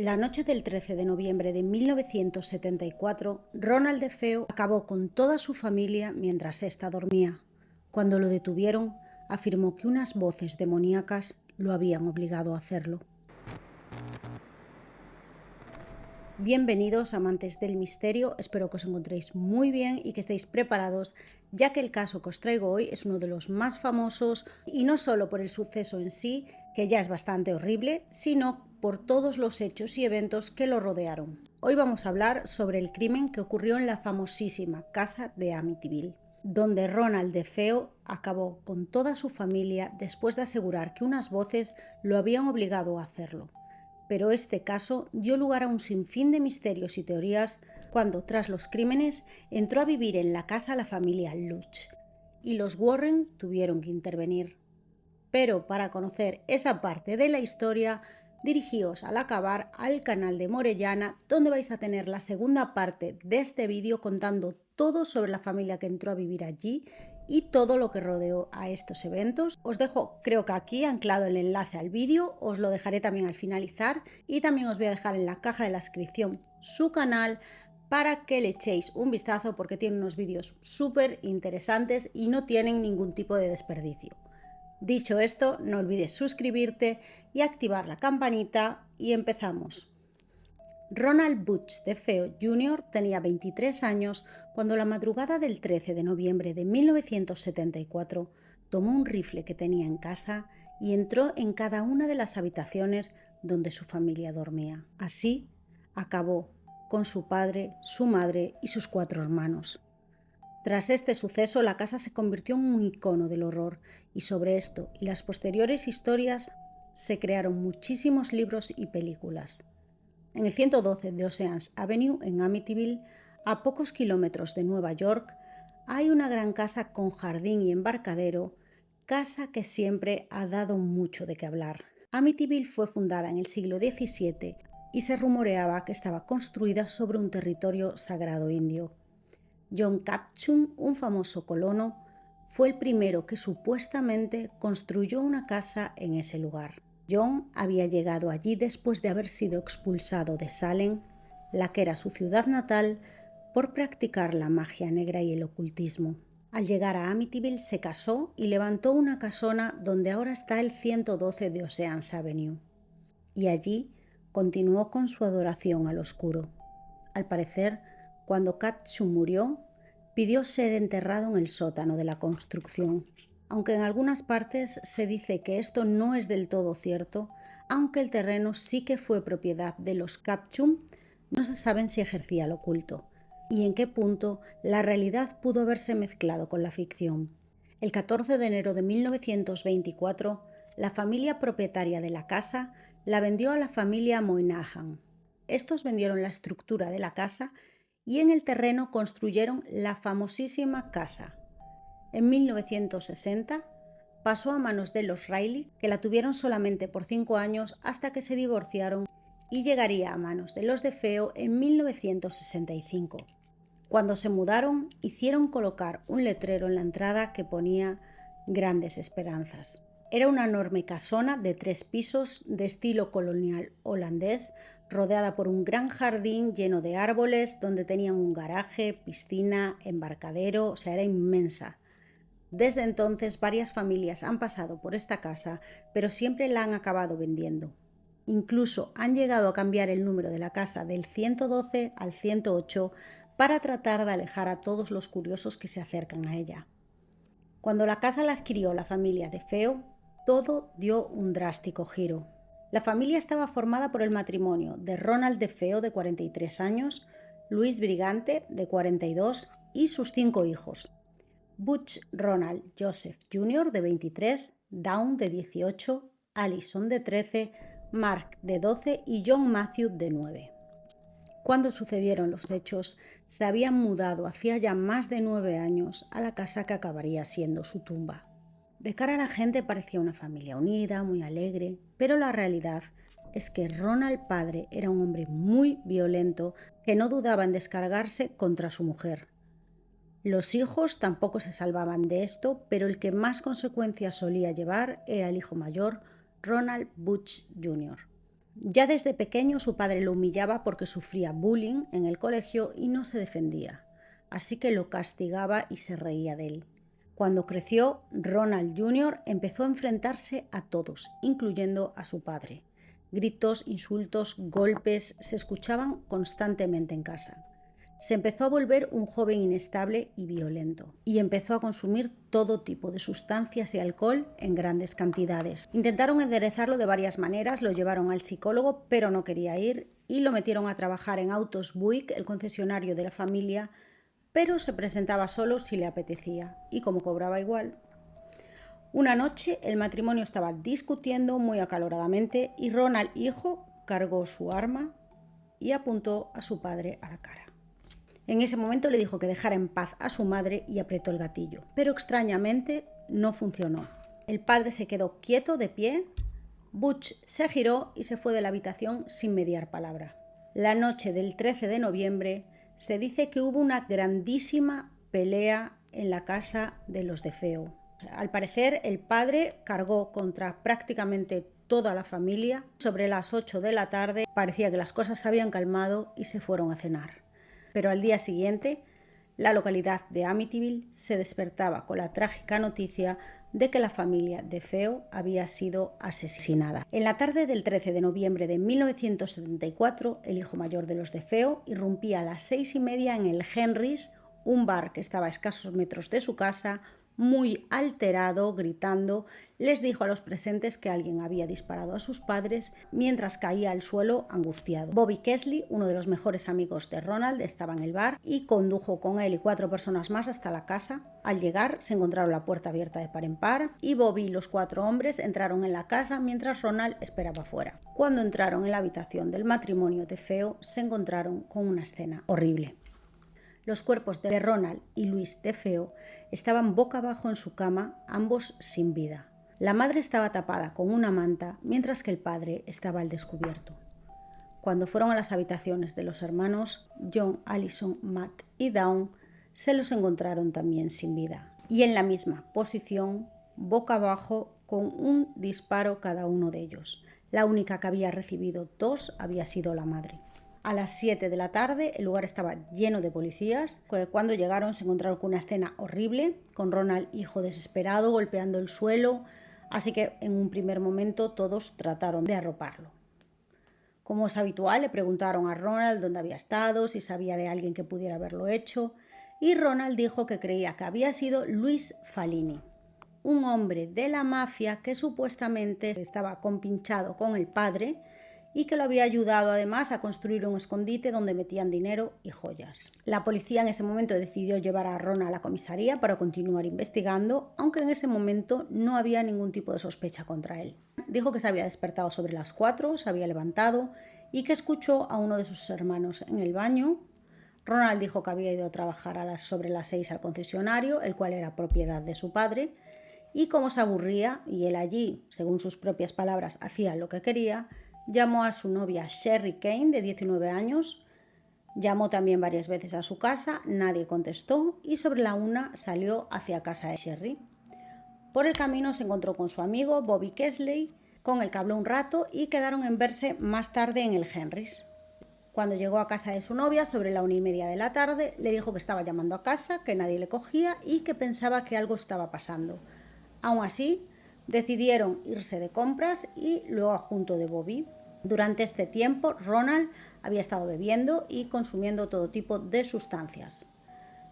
La noche del 13 de noviembre de 1974, Ronald DeFeo acabó con toda su familia mientras ésta dormía. Cuando lo detuvieron, afirmó que unas voces demoníacas lo habían obligado a hacerlo. Bienvenidos, amantes del misterio, espero que os encontréis muy bien y que estéis preparados, ya que el caso que os traigo hoy es uno de los más famosos, y no solo por el suceso en sí, que ya es bastante horrible, sino por todos los hechos y eventos que lo rodearon. Hoy vamos a hablar sobre el crimen que ocurrió en la famosísima casa de Amityville, donde Ronald DeFeo acabó con toda su familia después de asegurar que unas voces lo habían obligado a hacerlo. Pero este caso dio lugar a un sinfín de misterios y teorías cuando, tras los crímenes, entró a vivir en la casa la familia Lutz y los Warren tuvieron que intervenir. Pero para conocer esa parte de la historia, dirigíos al acabar al canal de Morellana, donde vais a tener la segunda parte de este vídeo contando todo sobre la familia que entró a vivir allí y todo lo que rodeó a estos eventos. Os dejo, creo que aquí, anclado el enlace al vídeo, os lo dejaré también al finalizar y también os voy a dejar en la caja de la descripción su canal para que le echéis un vistazo porque tiene unos vídeos súper interesantes y no tienen ningún tipo de desperdicio. Dicho esto, no olvides suscribirte y activar la campanita y empezamos. Ronald Butch DeFeo Jr. tenía 23 años cuando la madrugada del 13 de noviembre de 1974 tomó un rifle que tenía en casa y entró en cada una de las habitaciones donde su familia dormía. Así acabó con su padre, su madre y sus 4 hermanos. Tras este suceso, la casa se convirtió en un icono del horror y sobre esto y las posteriores historias se crearon muchísimos libros y películas. En el 112 de Oceans Avenue, en Amityville, a pocos kilómetros de Nueva York, hay una gran casa con jardín y embarcadero, casa que siempre ha dado mucho de qué hablar. Amityville fue fundada en el siglo XVII y se rumoreaba que estaba construida sobre un territorio sagrado indio. John Catchum, un famoso colono, fue el primero que supuestamente construyó una casa en ese lugar. John había llegado allí después de haber sido expulsado de Salem, la que era su ciudad natal, por practicar la magia negra y el ocultismo. Al llegar a Amityville se casó y levantó una casona donde ahora está el 112 de Oceans Avenue. Y allí continuó con su adoración al oscuro. Al parecer, cuando Catchum murió, pidió ser enterrado en el sótano de la construcción. Aunque en algunas partes se dice que esto no es del todo cierto, aunque el terreno sí que fue propiedad de los Catchum, no se sabe si ejercía lo oculto y en qué punto la realidad pudo haberse mezclado con la ficción. El 14 de enero de 1924, la familia propietaria de la casa la vendió a la familia Moynihan. Estos vendieron la estructura de la casa y en el terreno construyeron la famosísima casa. En 1960 pasó a manos de los Riley, que la tuvieron solamente por 5 años hasta que se divorciaron, y llegaría a manos de los DeFeo en 1965. Cuando se mudaron, hicieron colocar un letrero en la entrada que ponía Grandes Esperanzas. Era una enorme casona de 3 pisos de estilo colonial holandés, rodeada por un gran jardín lleno de árboles, donde tenían un garaje, piscina, embarcadero, o sea, era inmensa. Desde entonces varias familias han pasado por esta casa, pero siempre la han acabado vendiendo. Incluso han llegado a cambiar el número de la casa del 112 al 108 para tratar de alejar a todos los curiosos que se acercan a ella. Cuando la casa la adquirió la familia DeFeo, todo dio un drástico giro. La familia estaba formada por el matrimonio de Ronald DeFeo, de 43 años, Luis Brigante, de 42, y sus 5 hijos. Butch Ronald Joseph Jr., de 23, Dawn, de 18, Allison, de 13, Mark, de 12 y John Matthew, de 9. Cuando sucedieron los hechos, se habían mudado hacía ya más de 9 años a la casa que acabaría siendo su tumba. De cara a la gente parecía una familia unida, muy alegre, pero la realidad es que Ronald padre era un hombre muy violento que no dudaba en descargarse contra su mujer. Los hijos tampoco se salvaban de esto, pero el que más consecuencias solía llevar era el hijo mayor, Ronald Butch Jr. Ya desde pequeño su padre lo humillaba porque sufría bullying en el colegio y no se defendía, así que lo castigaba y se reía de él. Cuando creció, Ronald Jr. empezó a enfrentarse a todos, incluyendo a su padre. Gritos, insultos, golpes se escuchaban constantemente en casa. Se empezó a volver un joven inestable y violento, y empezó a consumir todo tipo de sustancias y alcohol en grandes cantidades. Intentaron enderezarlo de varias maneras, lo llevaron al psicólogo, pero no quería ir, y lo metieron a trabajar en Autos Buick, el concesionario de la familia, pero se presentaba solo si le apetecía, y como cobraba igual. Una noche el matrimonio estaba discutiendo muy acaloradamente y Ronald, hijo, cargó su arma y apuntó a su padre a la cara. En ese momento le dijo que dejara en paz a su madre y apretó el gatillo, pero extrañamente no funcionó. El padre se quedó quieto de pie, Butch se giró y se fue de la habitación sin mediar palabra. La noche del 13 de noviembre se dice que hubo una grandísima pelea en la casa de los DeFeo. Al parecer, el padre cargó contra prácticamente toda la familia. Sobre las 8 de la tarde parecía que las cosas se habían calmado y se fueron a cenar. Pero al día siguiente, la localidad de Amityville se despertaba con la trágica noticia de que la familia DeFeo había sido asesinada. En la tarde del 13 de noviembre de 1974, el hijo mayor de los DeFeo irrumpía a las 6:30 en el Henry's, un bar que estaba a escasos metros de su casa. Muy alterado, gritando, les dijo a los presentes que alguien había disparado a sus padres mientras caía al suelo angustiado. Bobby Kesley, uno de los mejores amigos de Ronald, estaba en el bar y condujo con él y 4 personas más hasta la casa. Al llegar, se encontraron la puerta abierta de par en par y Bobby y los 4 hombres entraron en la casa mientras Ronald esperaba fuera. Cuando entraron en la habitación del matrimonio DeFeo, se encontraron con una escena horrible. Los cuerpos de Ronald y Louise DeFeo estaban boca abajo en su cama, ambos sin vida. La madre estaba tapada con una manta, mientras que el padre estaba al descubierto. Cuando fueron a las habitaciones de los hermanos, John, Allison, Matt y Dawn, se los encontraron también sin vida. Y en la misma posición, boca abajo, con un disparo cada uno de ellos. La única que había recibido 2 había sido la madre. A las 7 de la tarde el lugar estaba lleno de policías. Cuando llegaron se encontraron con una escena horrible, con Ronald, hijo desesperado, golpeando el suelo, así que en un primer momento todos trataron de arroparlo. Como es habitual, le preguntaron a Ronald dónde había estado, si sabía de alguien que pudiera haberlo hecho, y Ronald dijo que creía que había sido Luis Falini, un hombre de la mafia que supuestamente estaba compinchado con el padre y que lo había ayudado además a construir un escondite donde metían dinero y joyas. La policía en ese momento decidió llevar a Ronald a la comisaría para continuar investigando, aunque en ese momento no había ningún tipo de sospecha contra él. Dijo que se había despertado sobre las 4, se había levantado y que escuchó a uno de sus hermanos en el baño. Ronald dijo que había ido a trabajar sobre las 6 al concesionario, el cual era propiedad de su padre, y como se aburría y él allí, según sus propias palabras, hacía lo que quería, llamó a su novia Sherry Kane, de 19 años, llamó también varias veces a su casa, nadie contestó y sobre la 1 salió hacia casa de Sherry. Por el camino se encontró con su amigo Bobby Kesley, con el que habló un rato y quedaron en verse más tarde en el Henry's. Cuando llegó a casa de su novia, sobre la 1:30 de la tarde, le dijo que estaba llamando a casa, que nadie le cogía y que pensaba que algo estaba pasando. Aún así, decidieron irse de compras y luego junto de Bobby. Durante este tiempo, Ronald había estado bebiendo y consumiendo todo tipo de sustancias.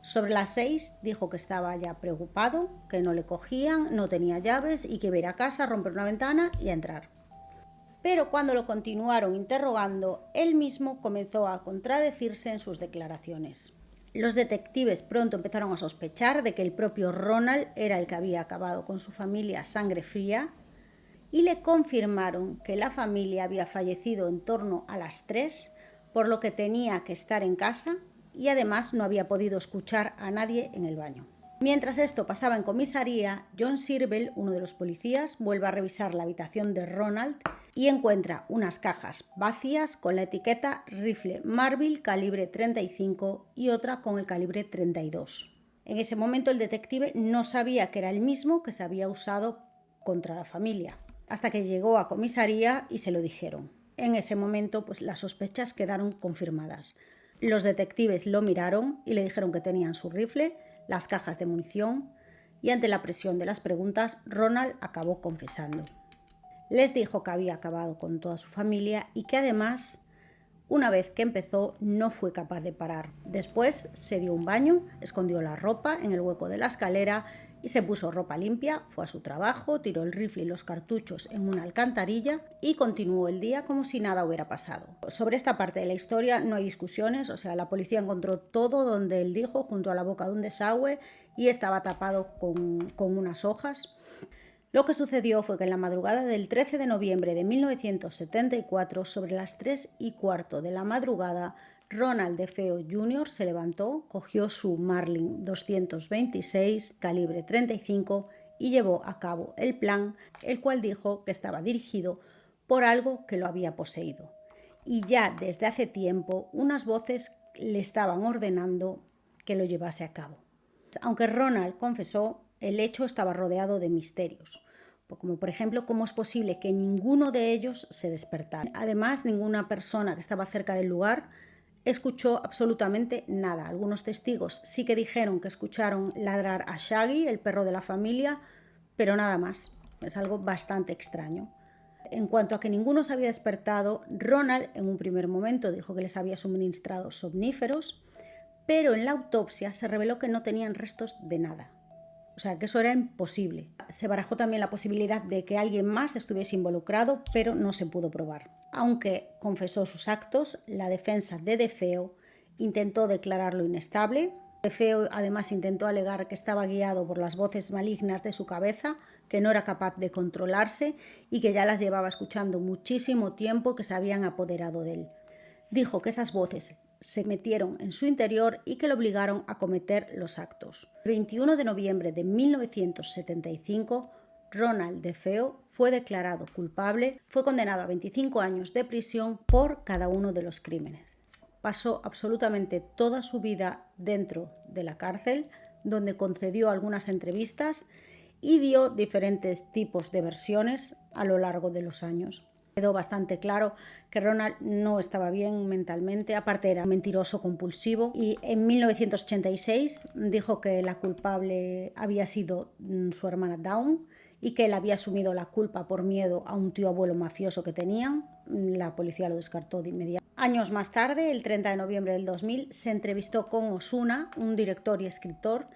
Sobre las 6 dijo que estaba ya preocupado, que no le cogían, no tenía llaves y que iba a ir a casa, a romper una ventana y a entrar. Pero cuando lo continuaron interrogando, él mismo comenzó a contradecirse en sus declaraciones. Los detectives pronto empezaron a sospechar de que el propio Ronald era el que había acabado con su familia a sangre fría y le confirmaron que la familia había fallecido en torno a las 3, por lo que tenía que estar en casa y además no había podido escuchar a nadie en el baño. Mientras esto pasaba en comisaría, John Sirbel, uno de los policías, vuelve a revisar la habitación de Ronald y encuentra unas cajas vacías con la etiqueta rifle Marville calibre 35 y otra con el calibre 32. En ese momento el detective no sabía que era el mismo que se había usado contra la familia, hasta que llegó a comisaría y se lo dijeron. En ese momento, pues las sospechas quedaron confirmadas. Los detectives lo miraron y le dijeron que tenían su rifle, las cajas de munición, y ante la presión de las preguntas, Ronald acabó confesando. Les dijo que había acabado con toda su familia y que además, una vez que empezó, no fue capaz de parar. Después se dio un baño, escondió la ropa en el hueco de la escalera y se puso ropa limpia, fue a su trabajo, tiró el rifle y los cartuchos en una alcantarilla y continuó el día como si nada hubiera pasado. Sobre esta parte de la historia no hay discusiones, o sea, la policía encontró todo donde él dijo, junto a la boca de un desagüe, y estaba tapado con unas hojas. Lo que sucedió fue que en la madrugada del 13 de noviembre de 1974, sobre las 3:15 de la madrugada, Ronald DeFeo Jr. se levantó, cogió su Marlin 226 calibre 35 y llevó a cabo el plan, el cual dijo que estaba dirigido por algo que lo había poseído. Y ya desde hace tiempo unas voces le estaban ordenando que lo llevase a cabo. Aunque Ronald confesó, el hecho estaba rodeado de misterios, como por ejemplo cómo es posible que ninguno de ellos se despertara. Además, ninguna persona que estaba cerca del lugar escuchó absolutamente nada. Algunos testigos sí que dijeron que escucharon ladrar a Shaggy, el perro de la familia, pero nada más. Es algo bastante extraño. En cuanto a que ninguno se había despertado, Ronald en un primer momento dijo que les había suministrado somníferos, pero en la autopsia se reveló que no tenían restos de nada. O sea, que eso era imposible. Se barajó también la posibilidad de que alguien más estuviese involucrado, pero no se pudo probar. Aunque confesó sus actos, la defensa de DeFeo intentó declararlo inestable. DeFeo además intentó alegar que estaba guiado por las voces malignas de su cabeza, que no era capaz de controlarse y que ya las llevaba escuchando muchísimo tiempo, que se habían apoderado de él. Dijo que esas voces se metieron en su interior y que lo obligaron a cometer los actos. El 21 de noviembre de 1975, Ronald DeFeo fue declarado culpable, fue condenado a 25 años de prisión por cada uno de los crímenes. Pasó absolutamente toda su vida dentro de la cárcel, donde concedió algunas entrevistas y dio diferentes tipos de versiones a lo largo de los años. Quedó bastante claro que Ronald no estaba bien mentalmente, aparte era mentiroso compulsivo, y en 1986 dijo que la culpable había sido su hermana Dawn y que él había asumido la culpa por miedo a un tío abuelo mafioso que tenían. La policía lo descartó de inmediato. Años más tarde, el 30 de noviembre del 2000, se entrevistó con Ozuna, un director y escritor,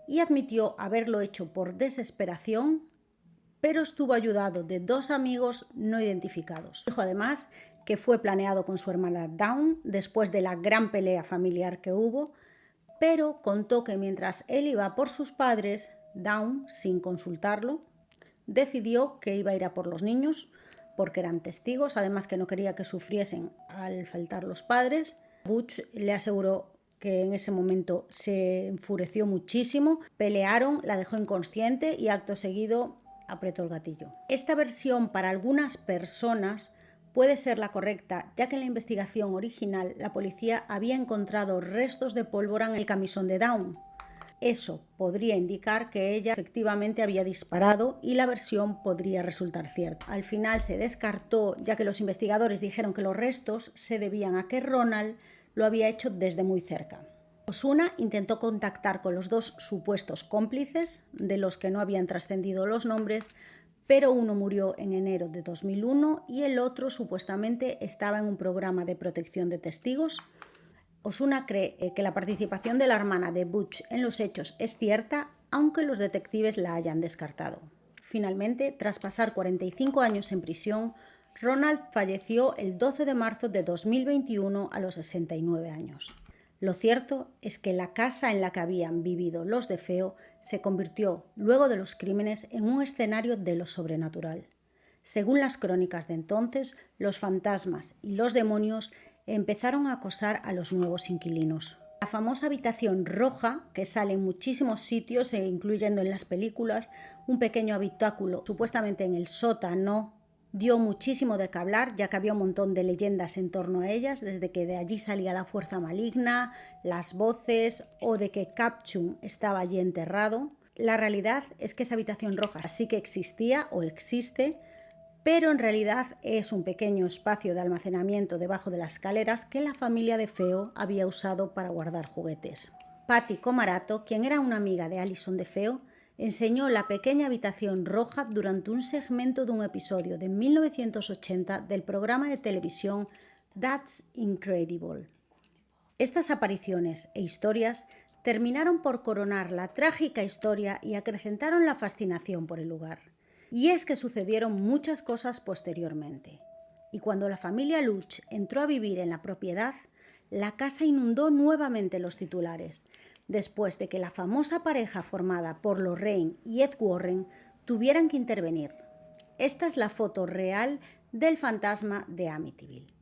y admitió haberlo hecho por desesperación, pero estuvo ayudado de 2 amigos no identificados. Dijo además que fue planeado con su hermana Dawn después de la gran pelea familiar que hubo, pero contó que mientras él iba por sus padres, Dawn, sin consultarlo, decidió que iba a ir a por los niños porque eran testigos, además que no quería que sufriesen al faltar los padres. Butch le aseguró que en ese momento se enfureció muchísimo, pelearon, la dejó inconsciente y acto seguido apretó el gatillo. Esta versión para algunas personas puede ser la correcta, ya que en la investigación original la policía había encontrado restos de pólvora en el camisón de Dawn. Eso podría indicar que ella efectivamente había disparado y la versión podría resultar cierta. Al final se descartó, ya que los investigadores dijeron que los restos se debían a que Ronald lo había hecho desde muy cerca. Ozuna intentó contactar con los 2 supuestos cómplices, de los que no habían trascendido los nombres, pero uno murió en enero de 2001 y el otro supuestamente estaba en un programa de protección de testigos. Ozuna cree que la participación de la hermana de Butch en los hechos es cierta, aunque los detectives la hayan descartado. Finalmente, tras pasar 45 años en prisión, Ronald falleció el 12 de marzo de 2021 a los 69 años. Lo cierto es que la casa en la que habían vivido los DeFeo se convirtió, luego de los crímenes, en un escenario de lo sobrenatural. Según las crónicas de entonces, los fantasmas y los demonios empezaron a acosar a los nuevos inquilinos. La famosa habitación roja, que sale en muchísimos sitios, incluyendo en las películas, un pequeño habitáculo supuestamente en el sótano, dio muchísimo de qué hablar, ya que había un montón de leyendas en torno a ellas, desde que de allí salía la fuerza maligna, las voces o de que Capchun estaba allí enterrado. La realidad es que esa habitación roja sí que existía o existe, pero en realidad es un pequeño espacio de almacenamiento debajo de las escaleras que la familia DeFeo había usado para guardar juguetes. Patty Comarato, quien era una amiga de Alison DeFeo, enseñó la pequeña habitación roja durante un segmento de un episodio de 1980 del programa de televisión That's Incredible. Estas apariciones e historias terminaron por coronar la trágica historia y acrecentaron la fascinación por el lugar. Y es que sucedieron muchas cosas posteriormente. Y cuando la familia Luch entró a vivir en la propiedad, la casa inundó nuevamente los titulares, después de que la famosa pareja formada por Lorraine y Ed Warren tuvieran que intervenir. Esta es la foto real del fantasma de Amityville.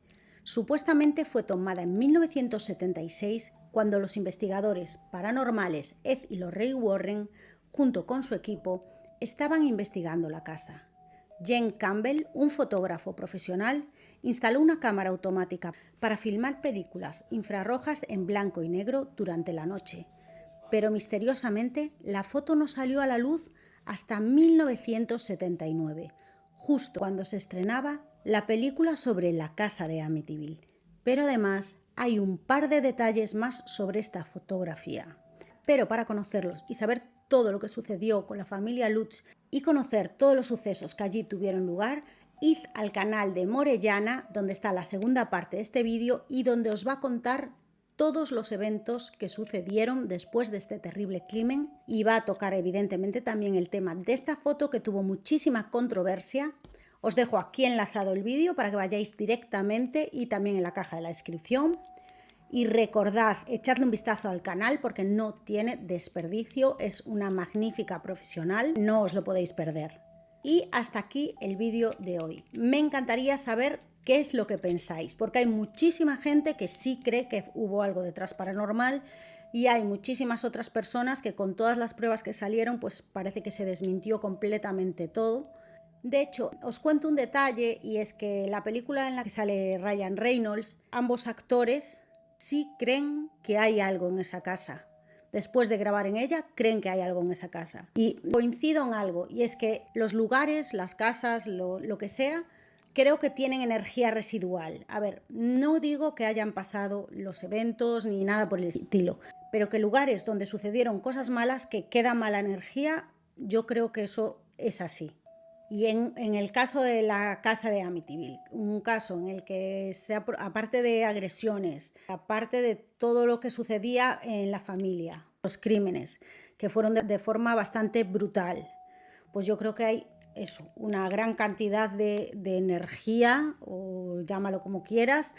Supuestamente fue tomada en 1976 cuando los investigadores paranormales Ed y Lorraine Warren, junto con su equipo, estaban investigando la casa. Jen Campbell, un fotógrafo profesional, instaló una cámara automática para filmar películas infrarrojas en blanco y negro durante la noche, pero misteriosamente la foto no salió a la luz hasta 1979, justo cuando se estrenaba la película sobre la casa de Amityville. Pero además hay un par de detalles más sobre esta fotografía. Pero para conocerlos y saber todo lo que sucedió con la familia Lutz y conocer todos los sucesos que allí tuvieron lugar, id al canal de Morellana, donde está la segunda parte de este vídeo y donde os va a contar todos los eventos que sucedieron después de este terrible crimen, y va a tocar evidentemente también el tema de esta foto que tuvo muchísima controversia. Os dejo aquí enlazado el vídeo para que vayáis directamente y también en la caja de la descripción. Y recordad, echadle un vistazo al canal porque no tiene desperdicio, es una magnífica profesional, no os lo podéis perder. Y hasta aquí el vídeo de hoy. Me encantaría saber qué es lo que pensáis, porque hay muchísima gente que sí cree que hubo algo detrás paranormal y hay muchísimas otras personas que con todas las pruebas que salieron, pues parece que se desmintió completamente todo. De hecho, os cuento un detalle, y es que la película en la que sale Ryan Reynolds, ambos actores sí creen que hay algo en esa casa. Después de grabar en ella, creen que hay algo en esa casa. Y coincido en algo, y es que los lugares, las casas, lo que sea, creo que tienen energía residual. A ver, no digo que hayan pasado los eventos ni nada por el estilo, pero que lugares donde sucedieron cosas malas, que queda mala energía, yo creo que eso es así. Y en el caso de la casa de Amityville, un caso en el que, aparte de agresiones, aparte de todo lo que sucedía en la familia, los crímenes, que fueron de forma bastante brutal, pues yo creo que hay eso, una gran cantidad de energía, o llámalo como quieras,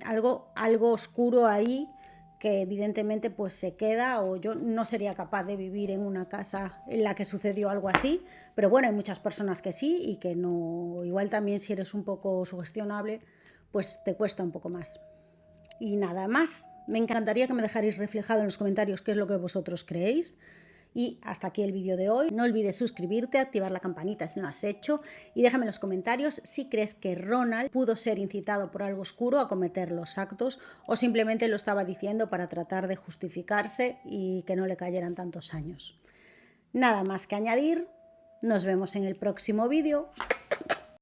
algo oscuro ahí, que evidentemente pues se queda, o yo no sería capaz de vivir en una casa en la que sucedió algo así, pero bueno, hay muchas personas que sí y que no, igual también si eres un poco sugestionable, pues te cuesta un poco más. Y nada más, me encantaría que me dejarais reflejado en los comentarios qué es lo que vosotros creéis. Y hasta aquí el vídeo de hoy. No olvides suscribirte, activar la campanita si no lo has hecho y déjame en los comentarios si crees que Ronald pudo ser incitado por algo oscuro a cometer los actos o simplemente lo estaba diciendo para tratar de justificarse y que no le cayeran tantos años. Nada más que añadir, nos vemos en el próximo vídeo.